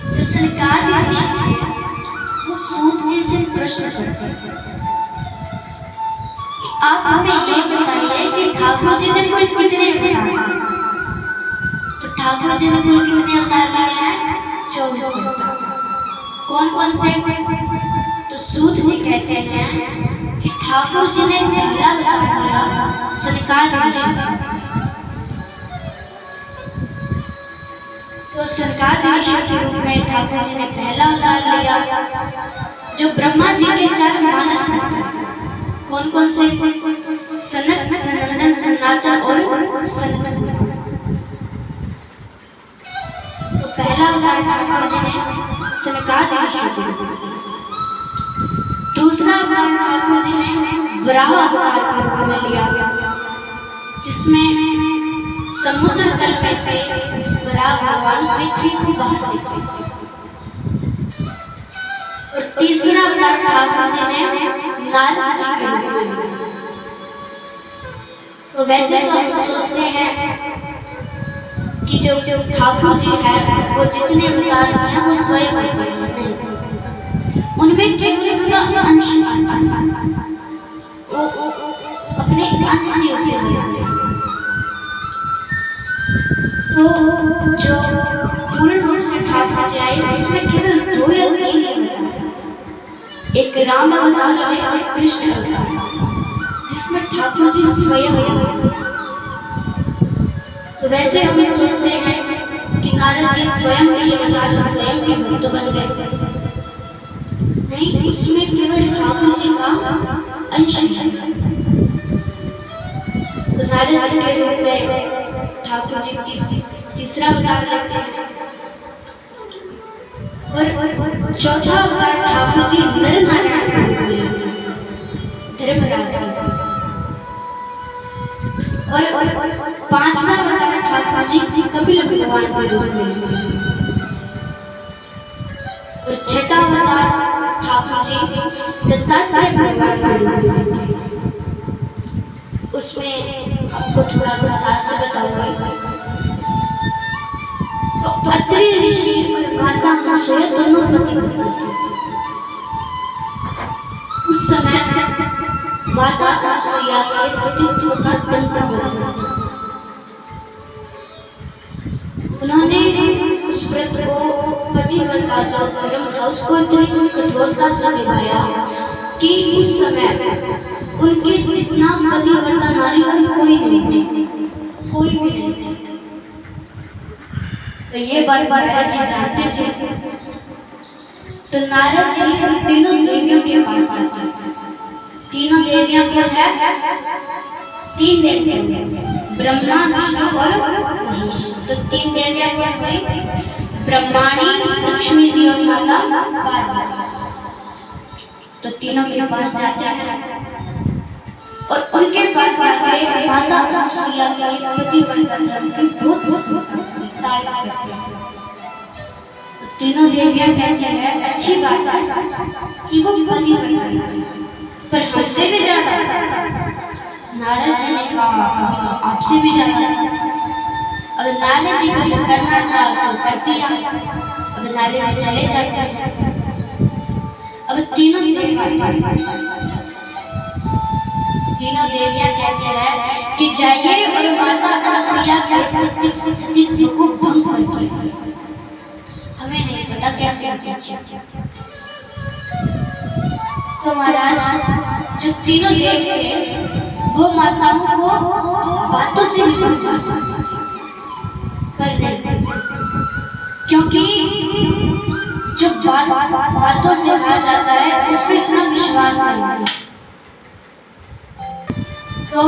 जो सरकार के ऋषि थे वो सूत जी से प्रश्न करते हैं कि आप हमें ये बताइए कि ठाकुर जी ने कुल कितने अवतार। तो ठाकुर जी ने कुल कितने अवतार लिए हैं? 24 अवतार। कौन कौन से? तो सूत जी कहते हैं कि ठाकुर जी ने पहला अवतार लिया सनकादिक ऋषि। तो सनकादिक ऋषि के रूप में ठाकुर जी ने पहला अवतार लिया, जो ब्रह्मा जी के 4 मानस पुत्र। कौन कौन से? सनक, सनंदन, सनातन और सनत। तो पहला अवतार ठाकुर जी ने सनकादिक ऋषि के रूप में। दूसरा अवतार ठाकुर जी ने वराह अवतार के रूप में लिया, जिसमें समुद्र तल में से वराह भगवान पृथ्वी को बाहर निकालते। और तीसरा अवतार ठाकुर जी ने नारद जी के रूप में लिया। तो वैसे तो हम सोचते हैं कि जो ठाकुर जी है वो जितने अवतार लिए हैं वो स्वयं होते हैं, नहीं, उनमें केवल उनका अंश आता है, वो अपने अंश से उसे बनाते हैं। तो जो पूर्ण रूप से ठाकुर जी आए उसमें केवल 2 या 3 अवतार, एक राम अवतार और एक कृष्ण अवतार, जिसमें ठाकुर जी स्वयं हैं। तो वैसे हम सोचते हैं कि नारद जी स्वयं के अवतार स्वयं के भक्त बन गए, नहीं, उसमें केवल ठाकुर जी का अंश है। तो नारद जी के रूप में ठाकुर जी तीसरा अवतार लेते हैं। और चौथा अवतार ठाकुर जी नर नारायण का रूप में लेते हैं, धर्मराज का। और 5वां अवतार ठाकुर जी कपिल भगवान के रूप में लेते हैं। और 6ठा अवतार ठाकुर जी दत्तात्रेय भगवान के रूप में लेते हैं। उसमें आपको थोड़ा विस्तार से बताऊंगी। तो अत्रि ऋषि और माता अनसुया दोनों पति पत्नी थे। उस समय माता अनसुया के सतीत्व का डंका बजा था। उन्होंने उस व्रत को पतिव्रता जो धर्म था उसको इतनी कठोरता से निभाया कि उस समय उनके जितना पतिव्रता नारी और कोई नहीं थी, कोई भी नहीं थी। तो ये बात नारद जी जानते थे। तो नारद जी तीनों देवियों के पास जाते हैं। तीनों देवियां कौन है? 3 देवियां, ब्रह्मा, विष्णु और महेश। तो 3 देवियां कौन हुई? ब्रह्माणी, लक्ष्मी जी और माता पार्वती। तो तीनों के पास जाते हैं और उनके पास जाके माता अनसुया के पतिव्रता धर्म की बहुत तारीफ करते हैं। तो तीनों देवियां कहती हैं अच्छी बात है कि वो पतिव्रता है, पर हमसे भी ज्यादा। नारद जी ने कहा आपसे भी ज्यादा। अब नारद जी को जो करना था वो कर दिया। अब नारद जी चले जाते हैं। अब तीनों देवियां कहते हैं कि जाइए और माता अनसुया के सतीत्व को भंग करके, हमें नहीं पता कैसे। तो महाराज जो तीनों देव थे वो माताओं को बातों से भी समझा सकते थे, पर नहीं, क्योंकि जो बातों से कहा जाता है उस पर इतना विश्वास नहीं होता। तो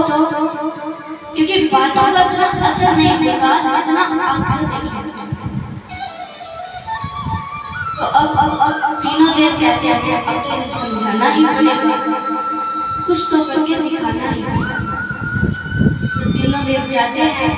क्योंकि बातों का इतना असर नहीं होता जितना आंखें देखें। तो अब तीनों देव कहते हैं अब तो इन्हें समझाना ही पड़ेगा, कुछ तो करके दिखाना ही पड़ेगा। तो तीनों देव जाते हैं